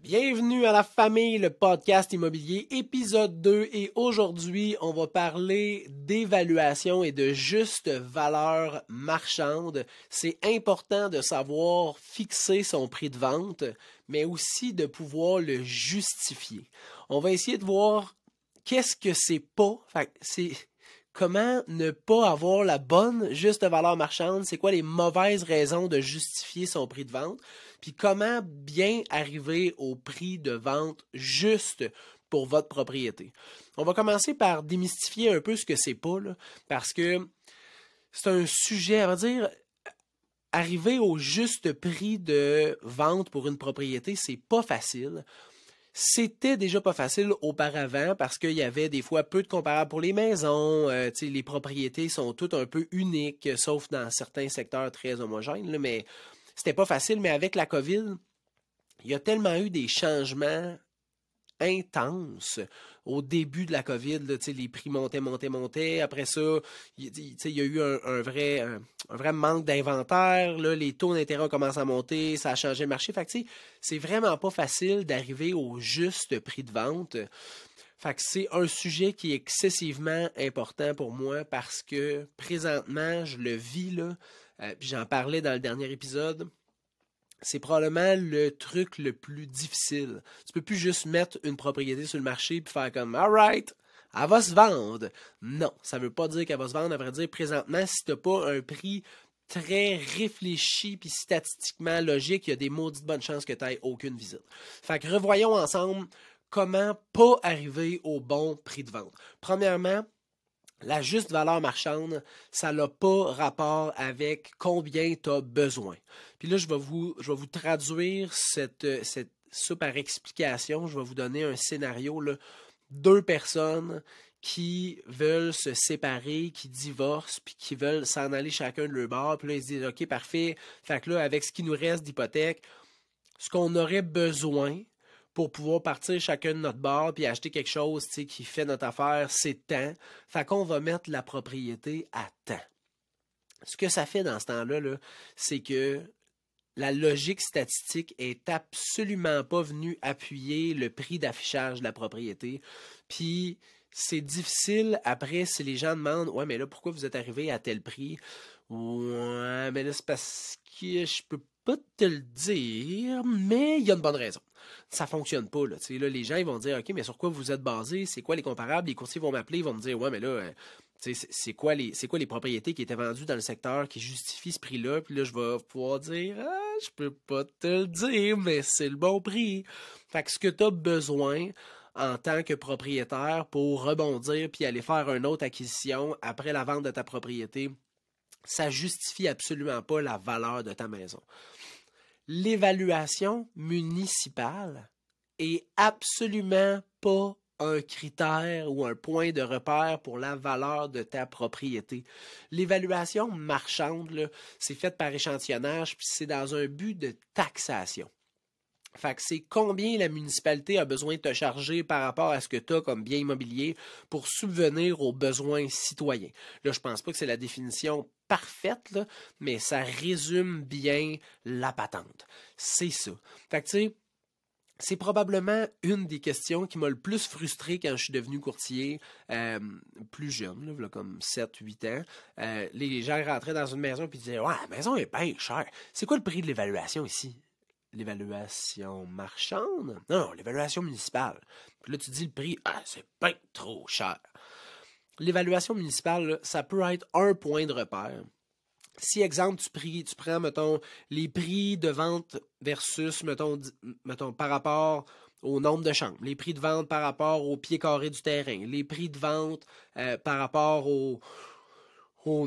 Bienvenue à la famille, le podcast immobilier, épisode 2. Et aujourd'hui, on va parler d'évaluation et de juste valeur marchande. C'est important de savoir fixer son prix de vente, mais aussi de pouvoir le justifier. On va essayer de voir qu'est-ce que c'est pas. Comment ne pas avoir la bonne juste valeur marchande, c'est quoi les mauvaises raisons de justifier son prix de vente, puis comment bien arriver au prix de vente juste pour votre propriété. On va commencer par démystifier un peu ce que c'est pas, là, parce que c'est un sujet, on va dire, arriver au juste prix de vente pour une propriété, c'est pas facile. C'était déjà pas facile auparavant parce qu'il y avait des fois peu de comparables pour les maisons. Les propriétés sont toutes un peu uniques, sauf dans certains secteurs très homogènes. Là, mais c'était pas facile. Mais avec la COVID, il y a tellement eu des changements intenses au début de la COVID. Là, les prix montaient. Après ça, il y a eu un vrai manque d'inventaire. Là, les taux d'intérêt ont commencé à monter. Ça a changé le marché. Fait que, c'est vraiment pas facile d'arriver au juste prix de vente. Fait que c'est un sujet qui est excessivement important pour moi parce que présentement, je le vis là. Puis j'en parlais dans le dernier épisode. C'est probablement le truc le plus difficile. Tu peux plus juste mettre une propriété sur le marché et faire comme alright, elle va se vendre. Non, ça veut pas dire qu'elle va se vendre. À vrai dire, présentement, si t'as pas un prix très réfléchi puis statistiquement logique, il y a des maudites bonnes chances que tu n'aies aucune visite. Fait que revoyons ensemble comment pas arriver au bon prix de vente. Premièrement, la juste valeur marchande, ça n'a pas rapport avec combien tu as besoin. Puis là, je vais vous traduire ça par explication. Je vais vous donner un scénario. Là. Deux personnes qui veulent se séparer, qui divorcent, puis qui veulent s'en aller chacun de leur bord. Puis là, ils se disent, OK, parfait. Fait que là, avec ce qui nous reste d'hypothèque, ce qu'on aurait besoin pour pouvoir partir chacun de notre bord puis acheter quelque chose qui fait notre affaire, c'est temps. Fait qu'on va mettre la propriété à temps. Ce que ça fait dans ce temps-là, là, c'est que la logique statistique est absolument pas venue appuyer le prix d'affichage de la propriété. Puis c'est difficile après si les gens demandent ouais, mais là, pourquoi vous êtes arrivé à tel prix? Ouais, mais là, c'est parce que je peux pas te le dire, mais il y a une bonne raison. Ça fonctionne pas, là. Là, les gens ils vont dire OK, mais sur quoi vous êtes basé? C'est quoi les comparables? Les courtiers vont m'appeler, ils vont me dire ouais, mais là, c'est quoi les propriétés qui étaient vendues dans le secteur qui justifient ce prix-là? Puis là, je vais pouvoir dire je peux pas te le dire, mais c'est le bon prix. Fait que ce que tu as besoin en tant que propriétaire pour rebondir puis aller faire une autre acquisition après la vente de ta propriété, ça justifie absolument pas la valeur de ta maison. L'évaluation municipale est absolument pas un critère ou un point de repère pour la valeur de ta propriété. L'évaluation marchande, là, c'est fait par échantillonnage, puis c'est dans un but de taxation. Fait que c'est combien la municipalité a besoin de te charger par rapport à ce que tu as comme bien immobilier pour subvenir aux besoins citoyens. Là, je pense pas que c'est la définition parfaite, là, mais ça résume bien la patente. C'est ça. Fait que tu sais, c'est probablement une des questions qui m'a le plus frustré quand je suis devenu courtier plus jeune, là, comme 7-8 ans. Les gens rentraient dans une maison et disaient « Ouais, la maison est bien chère. C'est quoi le prix de l'évaluation ici? » L'évaluation marchande? Non, l'évaluation municipale. Puis là, tu dis le prix, c'est bien trop cher. L'évaluation municipale, là, ça peut être un point de repère. Si, exemple, tu prends, mettons, les prix de vente versus, mettons, par rapport au nombre de chambres, les prix de vente par rapport au pied carré du terrain, les prix de vente par rapport au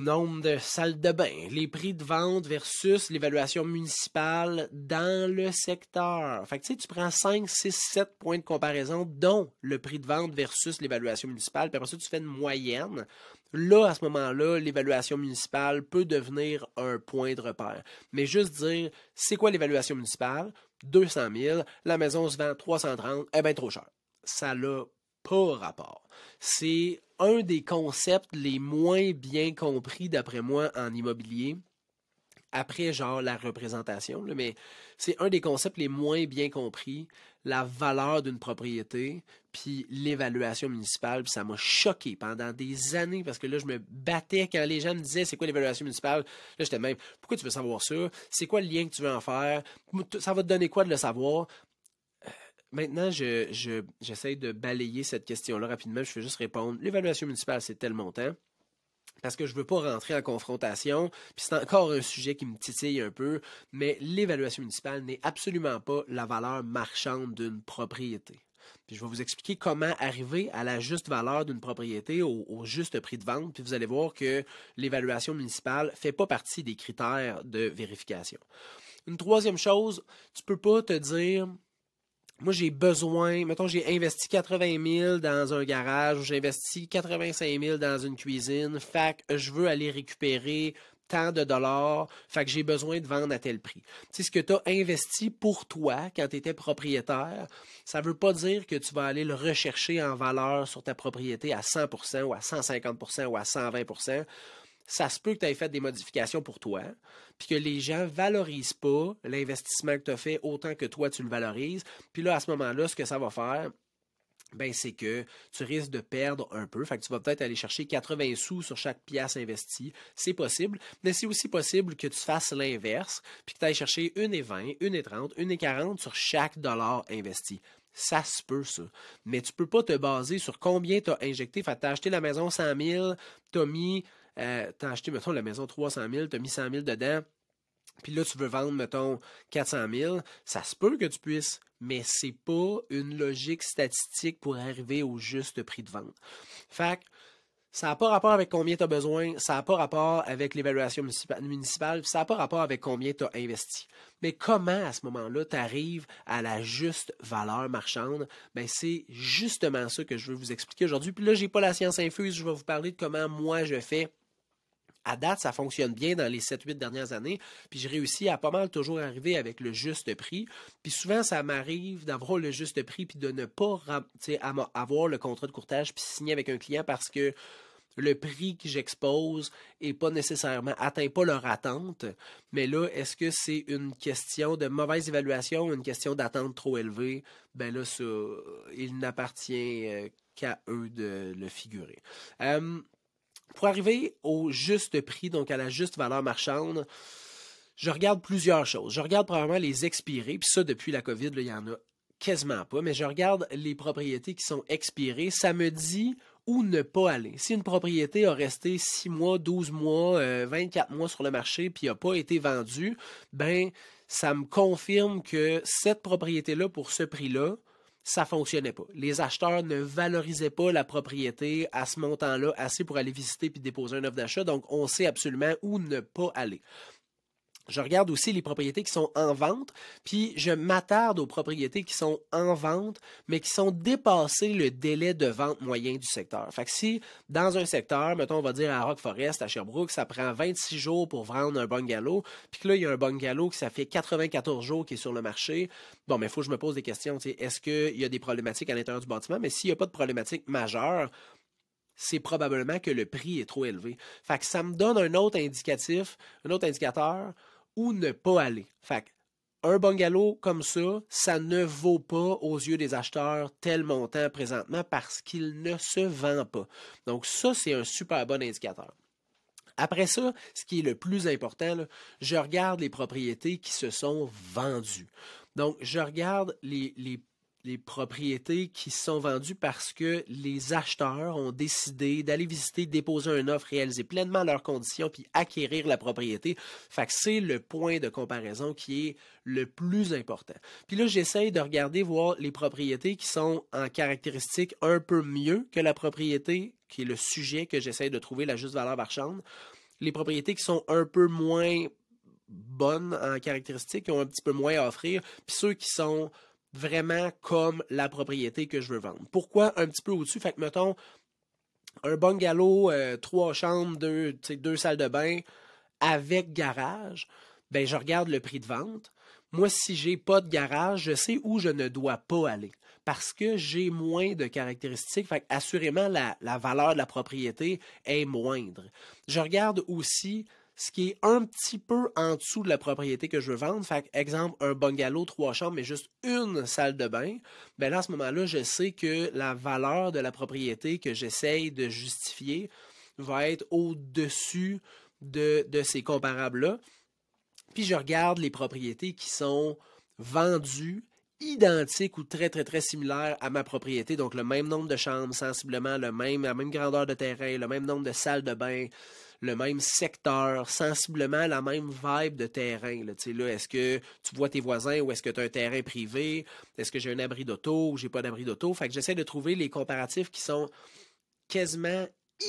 nombre de salles de bain, les prix de vente versus l'évaluation municipale dans le secteur. Fait que tu prends 5, 6, 7 points de comparaison, dont le prix de vente versus l'évaluation municipale, puis après ça, tu fais une moyenne. Là, à ce moment-là, l'évaluation municipale peut devenir un point de repère. Mais juste dire, c'est quoi l'évaluation municipale? 200 000, la maison se vend 330, eh bien trop cher. Ça n'a pas rapport. C'est un des concepts les moins bien compris, d'après moi, en immobilier, après genre la représentation, là, mais c'est un des concepts les moins bien compris, la valeur d'une propriété, puis l'évaluation municipale, puis ça m'a choqué pendant des années, parce que là, je me battais quand les gens me disaient c'est quoi l'évaluation municipale. Là, j'étais même, pourquoi tu veux savoir ça? C'est quoi le lien que tu veux en faire? Ça va te donner quoi de le savoir? Maintenant, j'essaie de balayer cette question-là rapidement. Je vais juste répondre. L'évaluation municipale, c'est tel montant. Parce que je ne veux pas rentrer en confrontation, puis c'est encore un sujet qui me titille un peu, mais l'évaluation municipale n'est absolument pas la valeur marchande d'une propriété. Puis je vais vous expliquer comment arriver à la juste valeur d'une propriété, au juste prix de vente, puis vous allez voir que l'évaluation municipale ne fait pas partie des critères de vérification. Une troisième chose, tu ne peux pas te dire moi, j'ai besoin, mettons, j'ai investi 80 000 dans un garage, ou j'ai investi 85 000 dans une cuisine, fait que je veux aller récupérer tant de dollars, fait que j'ai besoin de vendre à tel prix. Tu sais, ce que tu as investi pour toi quand tu étais propriétaire, ça ne veut pas dire que tu vas aller le rechercher en valeur sur ta propriété à 100% ou à 150% ou à 120%. Ça se peut que tu aies fait des modifications pour toi, puis que les gens ne valorisent pas l'investissement que tu as fait autant que toi tu le valorises. Puis là, à ce moment-là, ce que ça va faire, ben, c'est que tu risques de perdre un peu. Fait que tu vas peut-être aller chercher 80 sous sur chaque pièce investie. C'est possible, mais c'est aussi possible que tu fasses l'inverse, puis que tu ailles chercher 1,20, 1,30, 1,40 sur chaque dollar investi. Ça se peut, ça. Mais tu ne peux pas te baser sur combien tu as injecté. Fait que tu as acheté la maison 100 000, tu as mis t'as acheté, mettons, la maison 300 000, tu as mis 100 000 dedans, puis là, tu veux vendre, mettons, 400 000, ça se peut que tu puisses, mais c'est pas une logique statistique pour arriver au juste prix de vente. Fait que ça n'a pas rapport avec combien tu as besoin, ça n'a pas rapport avec l'évaluation municipale, ça n'a pas rapport avec combien tu as investi. Mais comment, à ce moment-là, tu arrives à la juste valeur marchande? Ben, c'est justement ça que je veux vous expliquer aujourd'hui. Puis là, j'ai pas la science infuse, je vais vous parler de comment moi je fais. À date, ça fonctionne bien dans les 7-8 dernières années, puis j'ai réussi à pas mal toujours arriver avec le juste prix. Puis souvent, ça m'arrive d'avoir le juste prix puis de ne pas avoir le contrat de courtage puis signer avec un client parce que le prix que j'expose n'est pas nécessairement atteint pas leur attente. Mais là, est-ce que c'est une question de mauvaise évaluation ou une question d'attente trop élevée? Ben là, ça, il n'appartient qu'à eux de le figurer. Pour arriver au juste prix, donc à la juste valeur marchande, je regarde plusieurs choses. Je regarde probablement les expirés, puis ça, depuis la COVID, là, il y en a quasiment pas, mais je regarde les propriétés qui sont expirées. Ça me dit où ne pas aller. Si une propriété a resté 6 mois, 12 mois, 24 mois sur le marché, puis n'a pas été vendue, ben ça me confirme que cette propriété-là, pour ce prix-là, ça fonctionnait pas. Les acheteurs ne valorisaient pas la propriété à ce montant-là assez pour aller visiter puis déposer une offre d'achat. Donc, on sait absolument où ne pas aller. Je regarde aussi les propriétés qui sont en vente, puis je m'attarde aux propriétés qui sont en vente, mais qui sont dépassées le délai de vente moyen du secteur. Fait que si, dans un secteur, mettons, on va dire à Rock Forest, à Sherbrooke, ça prend 26 jours pour vendre un bungalow, puis que là, il y a un bungalow qui ça fait 94 jours qui est sur le marché, bon, mais il faut que je me pose des questions. Est-ce qu'il y a des problématiques à l'intérieur du bâtiment? Mais s'il n'y a pas de problématique majeure, c'est probablement que le prix est trop élevé. Fait que ça me donne un autre indicatif, un autre indicateur où ne pas aller. Fait un bungalow comme ça ne vaut pas aux yeux des acheteurs tel montant présentement parce qu'il ne se vend pas. Donc ça, c'est un super bon indicateur. Après ça, ce qui est le plus important, là, je regarde les propriétés qui se sont vendues. Donc, je regarde les propriétés qui sont vendues parce que les acheteurs ont décidé d'aller visiter, déposer une offre, réaliser pleinement leurs conditions puis acquérir la propriété. Fait que c'est le point de comparaison qui est le plus important. Puis là, j'essaye de regarder, voir les propriétés qui sont en caractéristiques un peu mieux que la propriété, qui est le sujet que j'essaye de trouver la juste valeur marchande. Les propriétés qui sont un peu moins bonnes en caractéristiques, qui ont un petit peu moins à offrir, puis ceux qui sont vraiment comme la propriété que je veux vendre. Pourquoi un petit peu au-dessus? Fait que, mettons, un bungalow, 3 chambres, 2 salles de bain avec garage, ben je regarde le prix de vente. Moi, si j'ai pas de garage, je sais où je ne dois pas aller parce que j'ai moins de caractéristiques. Fait que, assurément, la valeur de la propriété est moindre. Je regarde aussi ce qui est un petit peu en dessous de la propriété que je veux vendre. Fait exemple, un bungalow 3 chambres, mais juste une salle de bain. Ben là, à ce moment-là, je sais que la valeur de la propriété que j'essaye de justifier va être au-dessus de ces comparables-là. Puis je regarde les propriétés qui sont vendues identiques ou très, très, très similaires à ma propriété. Donc, le même nombre de chambres, sensiblement la même grandeur de terrain, le même nombre de salles de bain, le même secteur, sensiblement la même vibe de terrain. Là, est-ce que tu vois tes voisins ou est-ce que tu as un terrain privé? Est-ce que j'ai un abri d'auto ou j'ai pas d'abri d'auto? Fait que j'essaie de trouver les comparatifs qui sont quasiment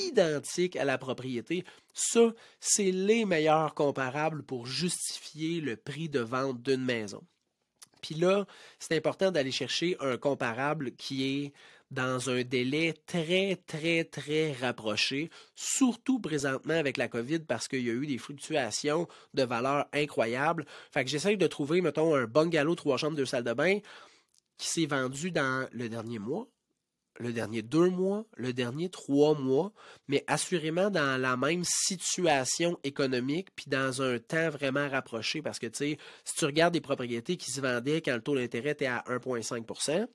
identiques à la propriété. Ça, c'est les meilleurs comparables pour justifier le prix de vente d'une maison. Puis là, c'est important d'aller chercher un comparable qui est dans un délai très, très, très rapproché, surtout présentement avec la COVID parce qu'il y a eu des fluctuations de valeur incroyables. Fait que j'essaie de trouver, mettons, un bungalow 3 chambres, 2 salles de bain qui s'est vendu dans le dernier mois, le dernier 2 mois, le dernier 3 mois, mais assurément dans la même situation économique puis dans un temps vraiment rapproché parce que, tu sais, si tu regardes des propriétés qui se vendaient quand le taux d'intérêt était à 1,5 %,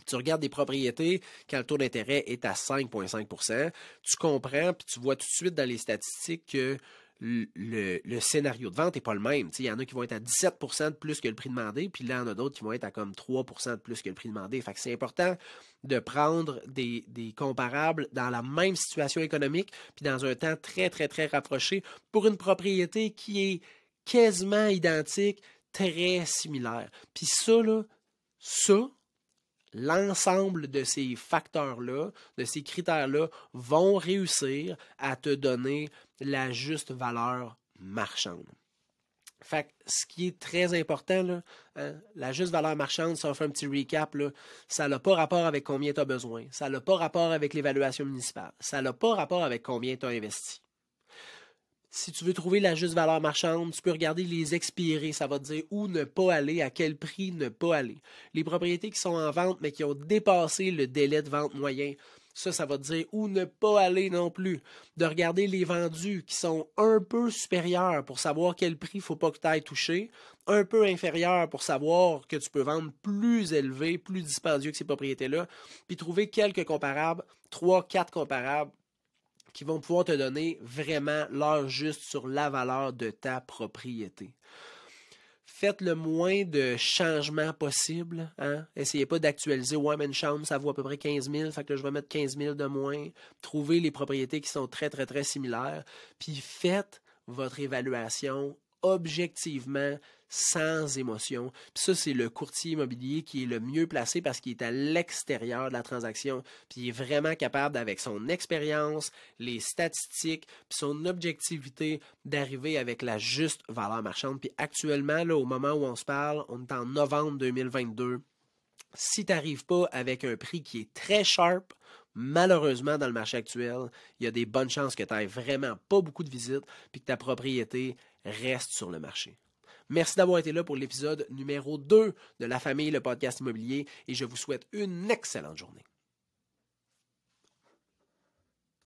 tu regardes des propriétés quand le taux d'intérêt est à 5,5 %, tu comprends puis tu vois tout de suite dans les statistiques que le scénario de vente n'est pas le même. Il y en a qui vont être à 17% de plus que le prix demandé, puis là, il y en a d'autres qui vont être à comme 3% de plus que le prix demandé. Fait que c'est important de prendre des comparables dans la même situation économique, puis dans un temps très, très, très rapproché pour une propriété qui est quasiment identique, très similaire. Puis ça, l'ensemble de ces facteurs-là, de ces critères-là, vont réussir à te donner la juste valeur marchande. Fait que ce qui est très important, là, la juste valeur marchande, si on fait un petit recap, là, ça n'a pas rapport avec combien tu as besoin, ça n'a pas rapport avec l'évaluation municipale, ça n'a pas rapport avec combien tu as investi. Si tu veux trouver la juste valeur marchande, tu peux regarder les expirés. Ça va te dire où ne pas aller, à quel prix ne pas aller. Les propriétés qui sont en vente, mais qui ont dépassé le délai de vente moyen, ça va te dire où ne pas aller non plus. De regarder les vendus qui sont un peu supérieurs pour savoir quel prix il ne faut pas que tu ailles toucher, un peu inférieurs pour savoir que tu peux vendre plus élevé, plus dispendieux que ces propriétés-là, puis trouver quelques comparables, 3-4 comparables, qui vont pouvoir te donner vraiment l'heure juste sur la valeur de ta propriété. Faites le moins de changements possible. Hein? Essayez pas d'actualiser. Ouais, mais une chambre, ça vaut à peu près 15 000, fait que là, je vais mettre 15 000 de moins. Trouvez les propriétés qui sont très, très, très similaires. Puis faites votre évaluation objectivement, sans émotion. Puis ça, c'est le courtier immobilier qui est le mieux placé parce qu'il est à l'extérieur de la transaction, puis il est vraiment capable, avec son expérience, les statistiques, puis son objectivité, d'arriver avec la juste valeur marchande. Puis actuellement, là, au moment où on se parle, on est en novembre 2022. Si tu n'arrives pas avec un prix qui est très sharp, malheureusement, dans le marché actuel, il y a des bonnes chances que tu n'aies vraiment pas beaucoup de visites puis que ta propriété reste sur le marché. Merci d'avoir été là pour l'épisode numéro 2 de La Famille, le podcast immobilier, et je vous souhaite une excellente journée.